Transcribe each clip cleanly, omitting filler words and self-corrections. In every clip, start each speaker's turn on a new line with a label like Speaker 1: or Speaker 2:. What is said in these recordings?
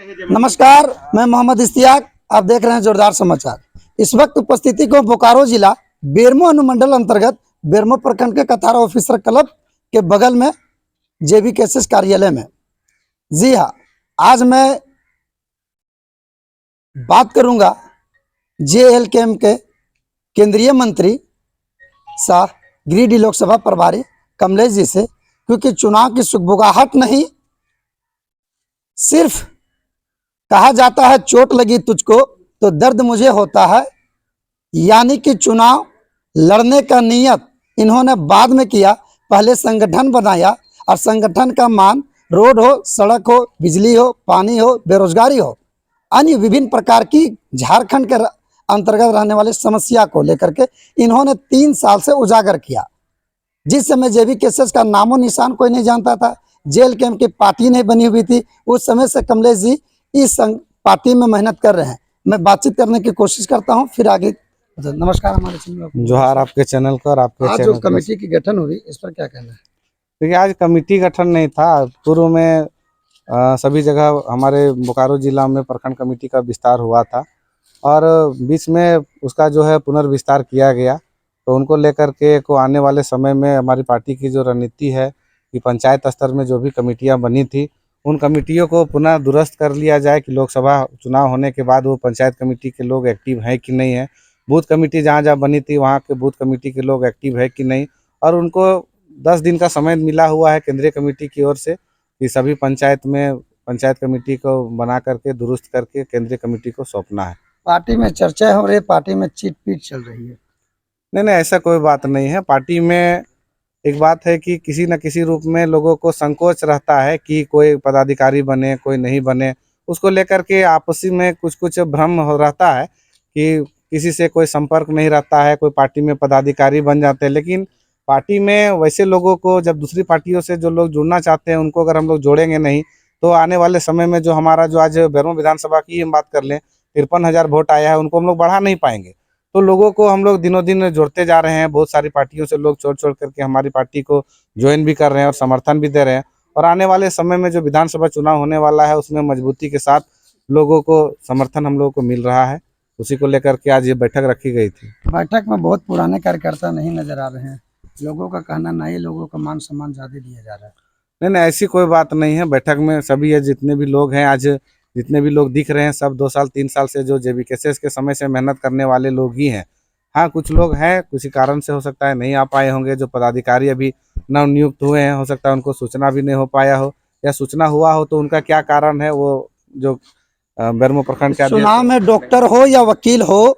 Speaker 1: नमस्कार, मैं मोहम्मद इश्तियाक। आप देख रहे हैं जोरदार समाचार। इस वक्त उपस्थिति को बोकारो जिला बेरमो अनुमंडल अंतर्गत बेरमो प्रखंड के कथारा ऑफिसर क्लब के बगल में जेबी केसेस कार्यालय में। जी हाँ, आज मैं बात करूंगा JLKM के केंद्रीय मंत्री सह गिरिडीह लोकसभा प्रभारी कमलेश जी से, क्योंकि चुनाव की सुगबुगाहट नहीं, सिर्फ कहा जाता है चोट लगी तुझको तो दर्द मुझे होता है, यानी कि चुनाव लड़ने का नियत इन्होंने बाद में किया। पहले संगठन बनाया और संगठन का मान रोड हो, सड़क हो, बिजली हो, पानी हो, बेरोजगारी हो, अन्य विभिन्न प्रकार की झारखंड के अंतर्गत रहने वाली समस्या को लेकर के इन्होंने 3 साल से उजागर किया। जिस समय जेबी केसेस का नामो निशान कोई नहीं जानता था, JLKM की पार्टी नहीं बनी हुई थी, उस समय से कमलेश जी इस पार्टी में मेहनत कर रहे हैं। मैं बातचीत करने की कोशिश करता हूं, फिर आगे। नमस्कार, हमारे चैनल
Speaker 2: जोहार आपके चैनल को और आपके
Speaker 1: आज
Speaker 2: चैनल
Speaker 1: जो कमेटी की गठन हुई, इस पर क्या कहना है?
Speaker 2: देखिए, आज कमेटी गठन नहीं था। पूर्व में सभी जगह हमारे बोकारो जिला में प्रखंड कमेटी का विस्तार हुआ था और बीच में उसका जो है पुनर्विस्तार किया गया। तो उनको लेकर के को आने वाले समय में हमारी पार्टी की जो रणनीति है कि पंचायत स्तर में जो भी कमेटियां बनी थी उन कमेटियों को पुनः दुरुस्त कर लिया जाए कि लोकसभा चुनाव होने के बाद वो पंचायत कमेटी के लोग एक्टिव हैं कि नहीं है, बूथ कमेटी जहाँ जहाँ बनी थी वहाँ के बूथ कमेटी के लोग एक्टिव है कि नहीं, और उनको 10 दिन का समय मिला हुआ है केंद्रीय कमेटी की ओर से कि सभी पंचायत में पंचायत कमेटी को बना करके दुरुस्त करके केंद्रीय कमेटी को सौंपना है।
Speaker 1: पार्टी में चर्चा हो रही है, पार्टी में चीट पीट चल रही है।
Speaker 2: नहीं, ऐसा कोई बात नहीं है। पार्टी में एक बात है कि किसी न किसी रूप में लोगों को संकोच रहता है कि कोई पदाधिकारी बने कोई नहीं बने, उसको लेकर के आपसी में कुछ कुछ भ्रम हो रहता है कि किसी से कोई संपर्क नहीं रहता है, कोई पार्टी में पदाधिकारी बन जाते हैं। लेकिन पार्टी में वैसे लोगों को, जब दूसरी पार्टियों से जो लोग जुड़ना चाहते हैं उनको अगर हम लोग जोड़ेंगे नहीं तो आने वाले समय में जो हमारा जो आज बेरमो विधानसभा की हम बात कर लें 53,000 वोट आया है, उनको हम लोग बढ़ा नहीं पाएंगे। तो लोगों को हम लोग दिनों दिन जोड़ते जा रहे हैं। बहुत सारी पार्टियों से लोग छोड़ छोड़ करके हमारी पार्टी को ज्वाइन भी कर रहे हैं और समर्थन भी दे रहे हैं। और आने वाले समय में जो विधानसभा चुनाव होने वाला है उसमें मजबूती के साथ लोगों को समर्थन हम लोगों को मिल रहा है। उसी को लेकर के आज ये बैठक रखी गई थी।
Speaker 1: बैठक में बहुत पुराने कार्यकर्ता नहीं नजर आ रहे हैं, लोगों का कहना नए लोगों का मान सम्मान ज्यादा दिया जा रहा है।
Speaker 2: नहीं, ऐसी कोई बात नहीं है। बैठक में सभी जितने भी लोग हैं, आज जितने भी लोग दिख रहे हैं सब 2 साल 3 साल से जो जेबी केसेस के समय से मेहनत करने वाले लोग ही हैं। हाँ, कुछ लोग हैं किसी कारण से हो सकता है नहीं आ पाए होंगे, जो पदाधिकारी अभी नव नियुक्त हुए हैं, हो सकता है उनको सूचना भी नहीं हो पाया हो, या सूचना हुआ हो तो उनका क्या कारण है, वो जो बेरमो प्रखंड के
Speaker 1: चुनाव में डॉक्टर हो या वकील हो,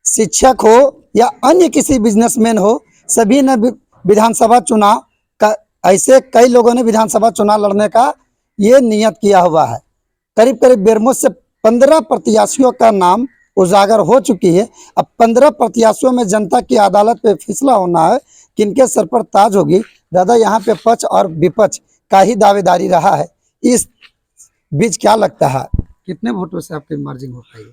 Speaker 1: शिक्षक हो या अन्य किसी बिजनेसमैन हो, सभी ने विधानसभा चुनाव का, ऐसे कई लोगों ने विधानसभा चुनाव लड़ने का ये नियत किया हुआ है। करीब करीब बेरमो से 15 प्रत्याशियों का नाम उजागर हो चुकी है। अब 15 प्रत्याशियों में जनता की अदालत पे फैसला होना है, किनके सर पर ताज होगी। दादा, यहाँ पे पक्ष और विपक्ष का ही दावेदारी रहा है। इस बीच क्या लगता है, कितने वोटों से आपकी मार्जिन हो पाएगी?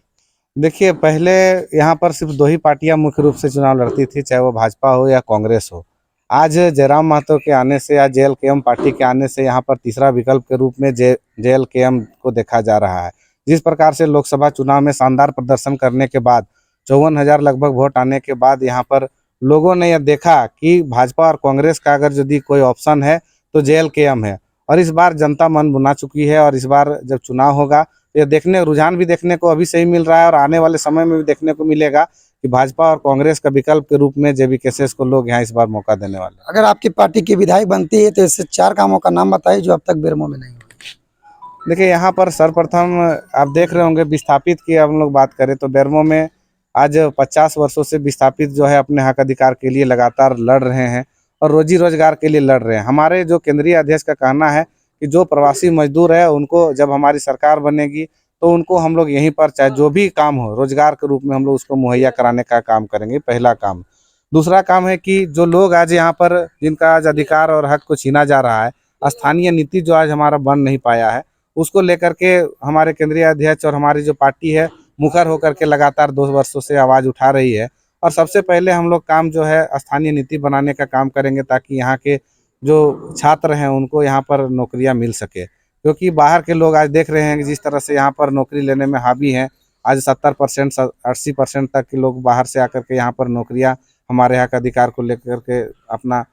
Speaker 2: देखिए, पहले यहाँ पर सिर्फ 2 ही पार्टियां मुख्य रूप से चुनाव लड़ती थी, चाहे वो भाजपा हो या कांग्रेस हो। आज जयराम महतो के आने से या JLKM पार्टी के आने से यहाँ पर तीसरा विकल्प के रूप में JLKM को देखा जा रहा है। जिस प्रकार से लोकसभा चुनाव में शानदार प्रदर्शन करने के बाद 54,000 लगभग वोट आने के बाद यहाँ पर लोगों ने यह देखा कि भाजपा और कांग्रेस का अगर यदि कोई ऑप्शन है तो JLKM है। और इस बार जनता मन बुना चुकी है और इस बार जब चुनाव होगा ये रुझान भी देखने को अभी से ही मिल रहा है और आने वाले समय में भी देखने को मिलेगा कि भाजपा और कांग्रेस का विकल्प के रूप में जेबी केसेस को लोग यहाँ इस बार मौका देने वाले हैं।
Speaker 1: अगर आपकी पार्टी की विधायक बनती है तो ऐसे 4 कामों का नाम बताइए जो अब तक बेरमो में नहीं हुए।
Speaker 2: देखिए, यहाँ पर सर्वप्रथम आप देख रहे होंगे विस्थापित की हम लोग बात करें तो बेरमो में आज 50 वर्षों से विस्थापित जो है अपने हक अधिकार के लिए लगातार लड़ रहे हैं और रोजी रोजगार के लिए लड़ रहे हैं। हमारे जो केंद्रीय अध्यक्ष का कहना है कि जो प्रवासी मजदूर है उनको जब हमारी सरकार बनेगी तो उनको हम लोग यहीं पर चाहे जो भी काम हो रोजगार के रूप में हम लोग उसको मुहैया कराने का काम करेंगे, पहला काम। दूसरा काम है कि जो लोग आज यहाँ पर जिनका आज अधिकार और हक को छीना जा रहा है, स्थानीय नीति जो आज हमारा बन नहीं पाया है, उसको लेकर के हमारे केंद्रीय अध्यक्ष और हमारी जो पार्टी है मुखर होकर के लगातार 2 वर्षों से आवाज़ उठा रही है। और सबसे पहले हम लोग काम जो है स्थानीय नीति बनाने का काम करेंगे ताकि यहाँ के जो छात्र हैं उनको यहाँ पर नौकरियाँ मिल सके, क्योंकि बाहर के लोग आज देख रहे हैं कि जिस तरह से यहाँ पर नौकरी लेने में हावी हैं। आज 70% 80% तक के लोग बाहर से आकर के यहाँ पर नौकरियाँ हमारे यहाँ के अधिकार को लेकर के अपना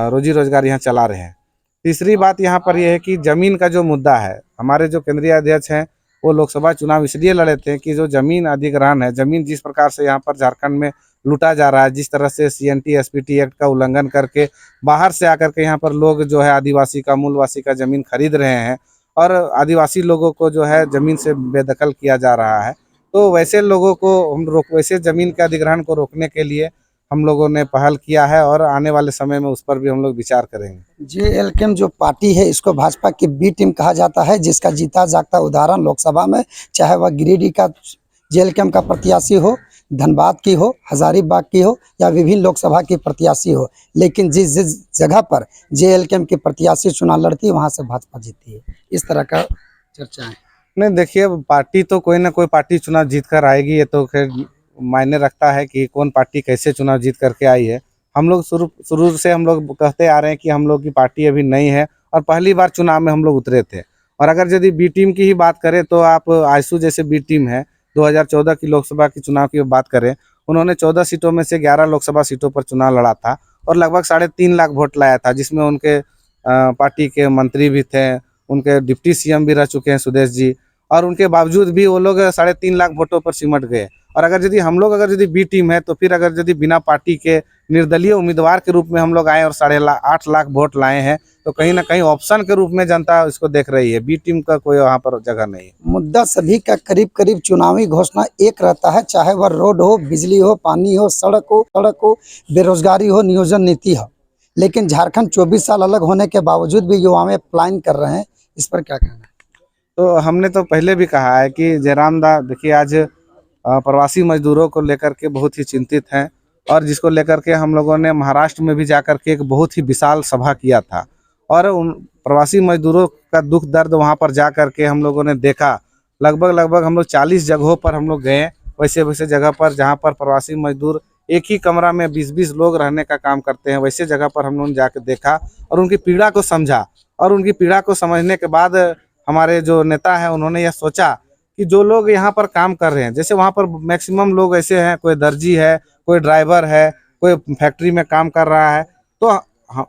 Speaker 2: रोजी रोजगार यहाँ चला रहे हैं। तीसरी बात यहाँ पर यह है कि जमीन का जो मुद्दा है, हमारे जो केंद्रीय अध्यक्ष हैं वो लोकसभा चुनाव इसलिए लड़े थे कि जो जमीन अधिग्रहण है, जमीन जिस प्रकार से यहाँ पर झारखंड में लूटा जा रहा है, जिस तरह से CNT SPT एक्ट का उल्लंघन करके बाहर से आकर के यहाँ पर लोग जो है आदिवासी का, मूलवासी का जमीन खरीद रहे हैं और आदिवासी लोगों को जो है जमीन से बेदखल किया जा रहा है। तो वैसे लोगों को वैसे जमीन के अधिग्रहण को रोकने के लिए हम लोगों ने पहल किया है और आने वाले समय में उस पर भी हम लोग विचार करेंगे।
Speaker 1: JLKM जो पार्टी है इसको भाजपा की बी टीम कहा जाता है, जिसका जीता जागता उदाहरण लोकसभा में, चाहे वह गिरिडीह का JLKM का प्रत्याशी हो, धनबाद की हो, हजारीबाग की हो या विभिन्न लोकसभा की प्रत्याशी हो, लेकिन जिस जिस जगह पर JLKM की प्रत्याशी चुनाव लड़ती है वहां से भाजपा जीती है। इस तरह का चर्चा है।
Speaker 2: नहीं, देखिए, पार्टी तो कोई ना कोई पार्टी चुनाव जीत कर आएगी, ये तो खैर मायने रखता है कि कौन पार्टी कैसे चुनाव जीत करके आई है। हम लोग शुरू से हम लोग कहते आ रहे हैं कि हम लोग की पार्टी अभी नई है और पहली बार चुनाव में हम लोग उतरे थे। और अगर यदि बी टीम की ही बात करें तो आप आयसू जैसे बी टीम है, 2014 की लोकसभा की चुनाव की बात करें, उन्होंने 14 सीटों में से 11 लोकसभा सीटों पर चुनाव लड़ा था और लगभग 3.5 लाख वोट लाया था, जिसमें उनके पार्टी के मंत्री भी थे, उनके डिप्टी CM भी रह चुके हैं सुदेश जी, और उनके बावजूद भी वो लोग 3.5 लाख वोटों पर सिमट गए। और अगर यदि बी टीम है तो फिर अगर यदि बिना पार्टी के निर्दलीय उम्मीदवार के रूप में हम लोग आए और 8.5 लाख वोट लाए हैं, तो कहीं ना कहीं ऑप्शन के रूप में जनता इसको देख रही है। बी टीम का कोई वहाँ पर जगह नहीं है।
Speaker 1: मुद्दा सभी का करीब करीब चुनावी घोषणा एक रहता है, चाहे वह रोड हो, बिजली हो, पानी हो, सड़क हो, बेरोजगारी हो, नियोजन नीति हो। लेकिन झारखंड 24 साल अलग होने के बावजूद भी युवा में पलायन कर रहे हैं, इस पर क्या कहना है?
Speaker 2: तो हमने तो पहले भी कहा है कि जयराम दा, देखिए, आज प्रवासी मजदूरों को लेकर के बहुत ही चिंतित हैं और जिसको लेकर के हम लोगों ने महाराष्ट्र में भी जाकर के एक बहुत ही विशाल सभा किया था और उन प्रवासी मजदूरों का दुख दर्द वहां पर जा कर के हम लोगों ने देखा। लगभग हम लोग 40 जगहों पर हम लोग गए, वैसे जगह पर जहां पर प्रवासी मजदूर एक ही कमरा में 20-20 लोग रहने का काम करते हैं, वैसे जगह पर हम लोगों ने जाकर देखा और उनकी पीड़ा को समझा। और उनकी पीड़ा को समझने के बाद हमारे जो नेता हैं उन्होंने यह सोचा कि जो लोग यहाँ पर काम कर रहे हैं, जैसे वहाँ पर मैक्सिमम लोग ऐसे हैं, कोई दर्जी है, कोई ड्राइवर है, कोई फैक्ट्री में काम कर रहा है, तो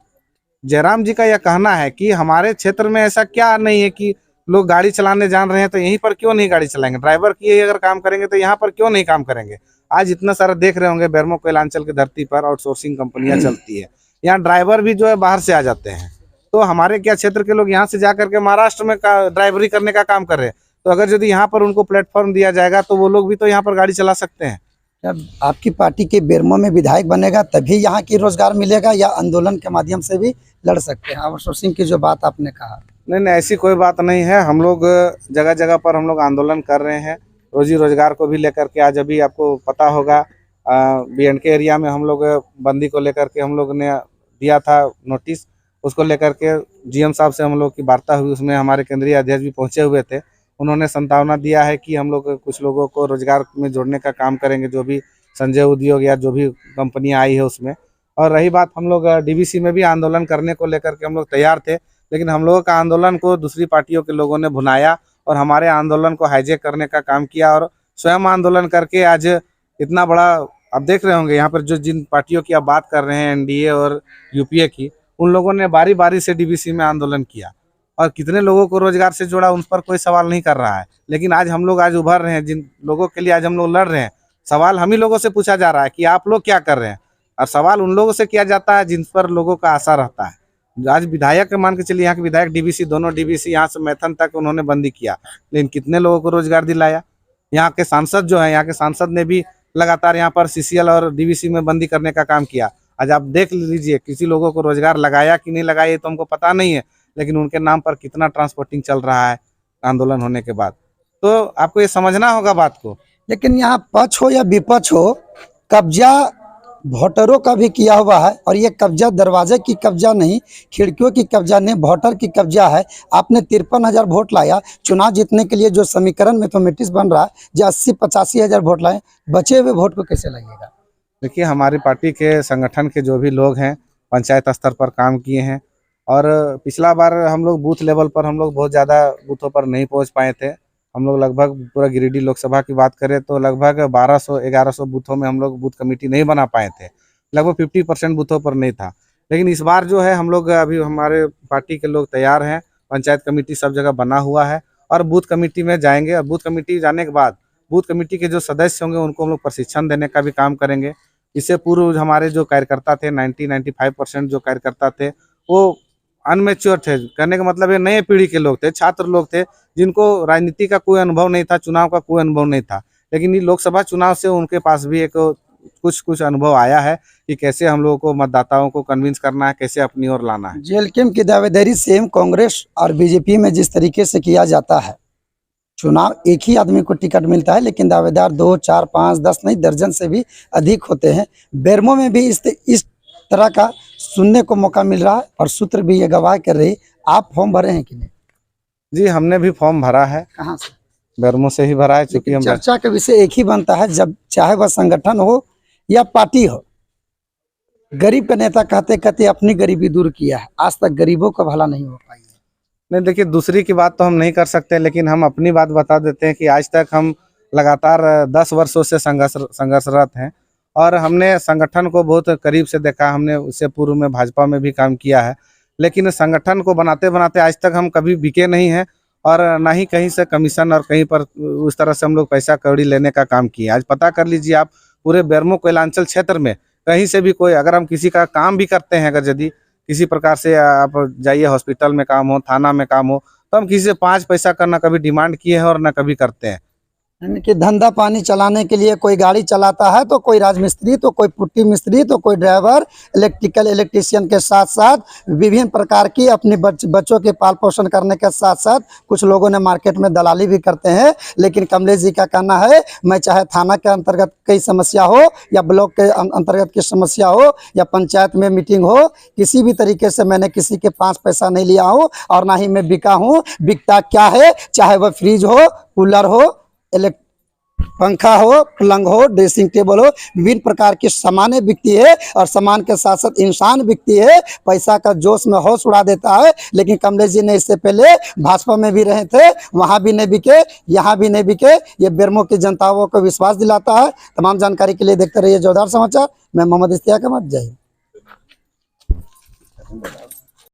Speaker 2: जयराम जी का यह कहना है कि हमारे क्षेत्र में ऐसा क्या नहीं है कि लोग गाड़ी चलाने जान रहे हैं तो यहीं पर क्यों नहीं गाड़ी चलाएंगे, ड्राइवर की अगर काम करेंगे तो यहाँ पर क्यों नहीं काम करेंगे। आज इतना सारा देख रहे होंगे बेरमो कोयलांचल की धरती पर आउटसोर्सिंग कंपनियां चलती है, यहाँ ड्राइवर भी जो है बाहर से आ जाते हैं। तो हमारे क्या क्षेत्र के लोग यहाँ से जा करके महाराष्ट्र में ड्राइवरी करने का काम कर रहे हैं, तो अगर यदि यहाँ पर उनको प्लेटफॉर्म दिया जाएगा तो वो लोग भी तो यहाँ पर गाड़ी चला सकते हैं।
Speaker 1: जब आपकी पार्टी के बेरमो में विधायक बनेगा तभी यहाँ की रोजगार मिलेगा या आंदोलन के माध्यम से भी लड़ सकते हैं? आउटसोर्सिंग की जो बात आपने कहा,
Speaker 2: नहीं, ऐसी कोई बात नहीं है। हम लोग जगह जगह पर हम लोग आंदोलन कर रहे हैं, रोजी रोजगार को भी लेकर के। आज अभी आपको पता होगा BNK एरिया में हम लोग बंदी को लेकर के हम लोग ने दिया था नोटिस, उसको लेकर के GM साहब से हम लोग की वार्ता हुई, उसमें हमारे केंद्रीय अध्यक्ष भी पहुंचे हुए थे। उन्होंने संभावना दिया है कि हम लोग कुछ लोगों को रोजगार में जोड़ने का काम करेंगे, जो भी संजय उद्योग या जो भी कंपनियां आई है उसमें। और रही बात, हम लोग DBC में भी आंदोलन करने को लेकर के हम लोग तैयार थे, लेकिन हम लोगों का आंदोलन को दूसरी पार्टियों के लोगों ने भुनाया और हमारे आंदोलन को हाईजैक करने का काम किया और स्वयं आंदोलन करके आज इतना बड़ा, आप देख रहे होंगे यहाँ पर जो जिन पार्टियों की आप बात कर रहे हैं NDA और UPA की, उन लोगों ने बारी बारी से DBC में आंदोलन किया और कितने लोगों को रोजगार से जोड़ा उन पर कोई सवाल नहीं कर रहा है। लेकिन आज हम लोग आज उभर रहे हैं, जिन लोगों के लिए आज हम लोग लड़ रहे हैं, सवाल हम ही लोगों से पूछा जा रहा है कि आप लोग क्या कर रहे हैं, और सवाल उन लोगों से किया जाता है जिन पर लोगों का आशा रहता है। आज विधायक मान के चलिए, यहाँ के विधायक DBC, दोनों DBC यहाँ से मैथन तक उन्होंने बंदी किया, लेकिन कितने लोगों को रोजगार दिलाया। यहाँ के सांसद जो है, यहाँ के सांसद ने भी लगातार यहाँ पर CCL और DBC में बंदी करने का काम किया। आज आप देख लीजिए किसी लोगों को रोजगार लगाया कि नहीं लगाया तो हमको पता नहीं है, लेकिन उनके नाम पर कितना ट्रांसपोर्टिंग चल रहा है आंदोलन होने के बाद। तो आपको ये समझना होगा बात को।
Speaker 1: लेकिन यहाँ पक्ष हो या विपक्ष हो, कब्जा वोटरों का भी किया हुआ है और ये कब्जा दरवाजे की कब्जा नहीं, खिड़कियों की कब्जा नहीं, वोटर की कब्जा है। आपने 53,000 वोट लाया चुनाव जीतने के लिए, जो समीकरण मैथमेटिक्स बन रहा है, जो 80-85 हज़ार वोट लाए, बचे हुए वोट को कैसे लाइएगा?
Speaker 2: देखिए, हमारी पार्टी के संगठन के जो भी लोग हैं पंचायत स्तर पर काम किए हैं, और पिछला बार हम लोग बूथ लेवल पर हम लोग बहुत ज़्यादा बूथों पर नहीं पहुंच पाए थे। हम लोग लगभग पूरा गिरिडीह लोकसभा की बात करें तो लगभग 1200-1100 बूथों में हम लोग बूथ कमेटी नहीं बना पाए थे। लगभग 50% बूथों पर नहीं था। लेकिन इस बार जो है हम लोग अभी हमारे पार्टी के लोग तैयार हैं, पंचायत कमेटी सब जगह बना हुआ है और बूथ कमेटी में जाएंगे। और बूथ कमेटी जाने के बाद बूथ कमेटी के जो सदस्य होंगे उनको हम लोग प्रशिक्षण देने का भी काम करेंगे। इससे पूर्व हमारे जो कार्यकर्ता थे 90-95% जो कार्यकर्ता थे वो अनमेच्योर थे। कहने का मतलब ये नए पीढ़ी के लोग थे, छात्र लोग थे, जिनको राजनीति का कोई अनुभव नहीं था, चुनाव का कोई अनुभव नहीं था। लेकिन ये लोकसभा चुनाव से उनके पास भी एक कुछ अनुभव आया है कि कैसे हम लोगों को मतदाताओं को कन्विंस करना है, कैसे अपनी ओर लाना है।
Speaker 1: जेएलकेम की दावेदारी सेम कांग्रेस और बीजेपी में जिस तरीके से किया जाता है, चुनाव एक ही आदमी को टिकट मिलता है लेकिन दावेदार 2, 4, 5, 10 नहीं दर्जन से भी अधिक होते हैं। बेरमो में भी इस तरह का सुनने को मौका मिल रहा है और सूत्र भी ये गवाह कर रही। आप फॉर्म भरे हैं कि नहीं?
Speaker 2: जी, हमने भी फॉर्म भरा है,
Speaker 1: कहाँ से?
Speaker 2: बेरमो से ही भरा है। चूंकि हम
Speaker 1: चर्चा का विषय एक ही बनता है, जब चाहे वह संगठन हो या पार्टी हो। गरीब का नेता कहते कहते अपनी गरीबी दूर किया है, आज तक गरीबों का भला नहीं हो पाई है।
Speaker 2: नहीं, देखिए दूसरी की बात तो हम नहीं कर सकते, लेकिन हम अपनी बात बता देते हैं कि आज तक हम लगातार 10 वर्षों से संघर्षरत हैं और हमने संगठन को बहुत करीब से देखा। हमने उससे पूर्व में भाजपा में भी काम किया है, लेकिन संगठन को बनाते बनाते आज तक हम कभी बिके नहीं हैं और ना ही कहीं से कमीशन और कहीं पर उस तरह से हम लोग पैसा कौड़ी लेने का काम किए। आज पता कर लीजिए आप, पूरे बेरमो कोयलांचल क्षेत्र में कहीं से भी कोई अगर हम किसी का काम भी करते हैं, अगर यदि किसी प्रकार से आप जाइए हॉस्पिटल में काम हो, थाना में काम हो, तो हम किसी से 5 पैसा का ना कभी डिमांड किए हैं और ना कभी करते हैं।
Speaker 1: यानी कि धंधा पानी चलाने के लिए कोई गाड़ी चलाता है तो कोई राजमिस्त्री, तो कोई पुट्टी मिस्त्री, तो कोई ड्राइवर, इलेक्ट्रिशियन के साथ साथ विभिन्न प्रकार की अपने बच्चों के पाल पोषण करने के साथ साथ कुछ लोगों ने मार्केट में दलाली भी करते हैं। लेकिन कमलेश जी का कहना है, मैं चाहे थाना के अंतर्गत कई समस्या हो या ब्लॉक के अंतर्गत की समस्या हो या पंचायत में मीटिंग हो, किसी भी तरीके से मैंने किसी के 5 पैसा नहीं लिया हूँ और ना ही मैं बिका हूँ। बिकता क्या है, चाहे वह फ्रिज हो, कूलर हो, पंखा हो, पलंग हो, ड्रेसिंग टेबल हो, विभिन्न प्रकार की सामानें बिकती है और सामान के साथ साथ इंसान बिकती है। पैसा का जोश में होश उड़ा देता है। लेकिन कमलेश जी ने इससे पहले भाजपा में भी रहे थे, वहां भी नहीं बिके, यहाँ भी नहीं बिके। ये बेरमो की जनताओं को विश्वास दिलाता है। तमाम जानकारी के लिए देखते रहिए जोरदार समाचार। मैं मोहम्मद इश्तियाक अहमद, जय हिंद।